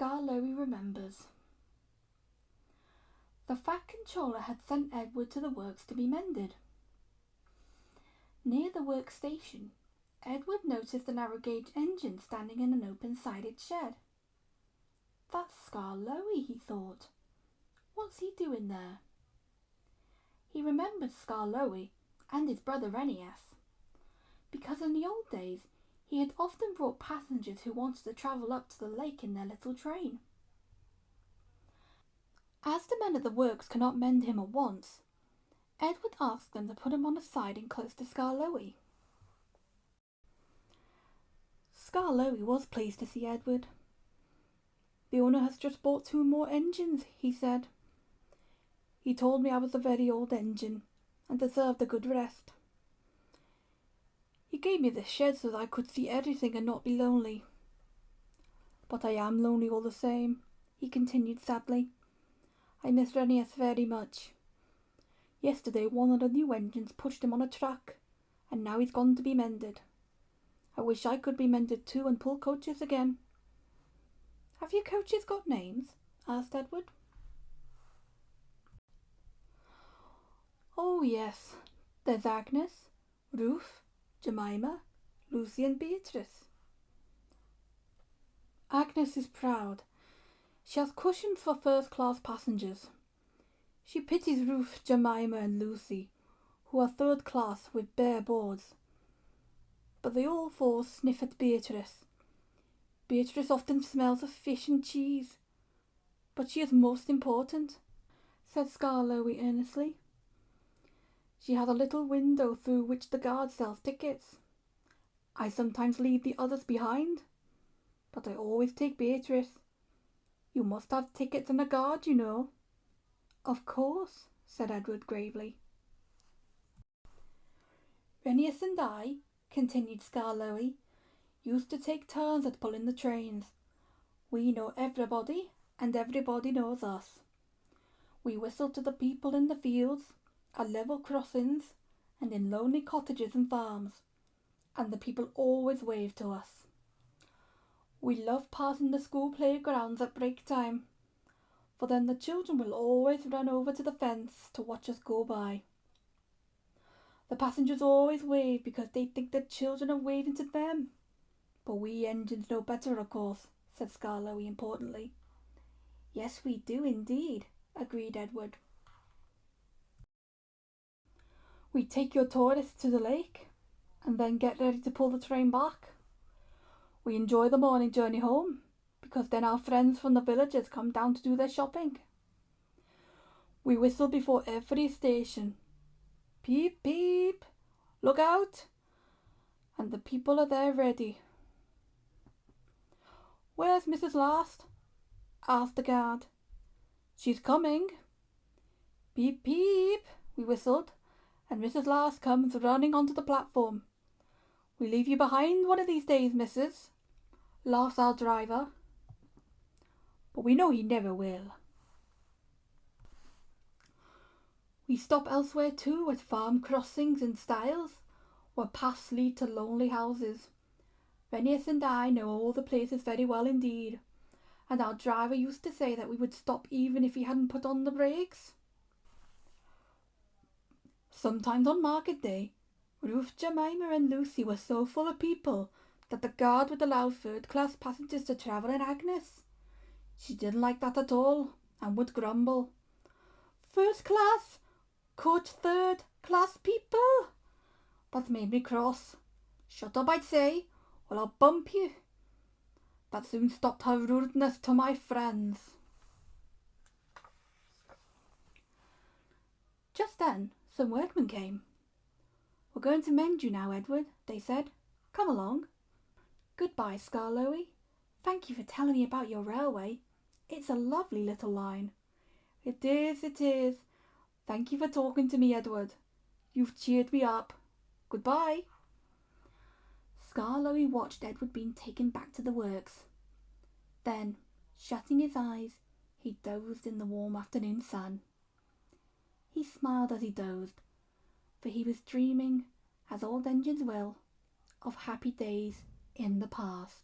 Skarloey Remembers. The Fat Controller had sent Edward to the works to be mended. Near the workstation, Edward noticed the narrow-gauge engine standing in an open-sided shed. That's Skarloey, he thought. What's he doing there? He remembered Skarloey and his brother Renias, because in the old days he had often brought passengers who wanted to travel up to the lake in their little train. As the men at the works could not mend him at once, Edward asked them to put him on a siding close to Skarloey. Skarloey was pleased to see Edward. "The owner has just bought 2 more engines," he said. "He told me I was a very old engine and deserved a good rest. He gave me the shed so that I could see everything and not be lonely. But I am lonely all the same," he continued sadly. "I miss Renias very much. Yesterday one of the new engines pushed him on a track, and now he's gone to be mended. I wish I could be mended too and pull coaches again." "Have your coaches got names?" asked Edward. "Oh yes, there's Agnes, Ruth, Jemima, Lucy and Beatrice. Agnes is proud. She has cushions for first-class passengers. She pities Ruth, Jemima and Lucy, who are third class with bare boards. But they all 4 sniff at Beatrice. Beatrice often smells of fish and cheese. But she is most important," said Skarloey earnestly. "She has a little window through which the guard sells tickets. I sometimes leave the others behind, but I always take Beatrice. You must have tickets and a guard, you know." "Of course," said Edward gravely. "Renias and I," continued Skarloey, "used to take turns at pulling the trains. We know everybody, and everybody knows us. We whistle to the people in the fields, at level crossings, and in lonely cottages and farms, and the people always wave to us. We love passing the school playgrounds at break time, for then the children will always run over to the fence to watch us go by. The passengers always wave because they think the children are waving to them. But we engines know better, of course," said Skarloey importantly. "Yes, we do indeed," agreed Edward. "We take your tourists to the lake and then get ready to pull the train back. We enjoy the morning journey home because then our friends from the villages come down to do their shopping. We whistle before every station. Peep, peep, look out, and the people are there ready." "Where's Mrs. Last?" asked the guard. "She's coming." "Peep, peep," we whistled, and Mrs. Last comes running onto the platform. "We leave you behind one of these days, missus," laughs our driver. But we know he never will. We stop elsewhere too, at farm crossings and stiles, where paths lead to lonely houses. Renias and I know all the places very well indeed, and our driver used to say that we would stop even if he hadn't put on the brakes. Sometimes on market day, Ruth, Jemima and Lucy were so full of people that the guard would allow third-class passengers to travel in Agnes. She didn't like that at all, and would grumble. "First class, coach third-class people." That made me cross. "Shut up, I'd say, or I'll bump you." That soon stopped her rudeness to my friends. Just then, some workmen came. "We're going to mend you now, Edward," they said. "Come along." "Goodbye, Skarloey. Thank you for telling me about your railway. It's a lovely little line." "It is, it is. Thank you for talking to me, Edward. You've cheered me up. Goodbye." Skarloey watched Edward being taken back to the works. Then, shutting his eyes, he dozed in the warm afternoon sun. He smiled as he dozed, for he was dreaming, as old engines will, of happy days in the past.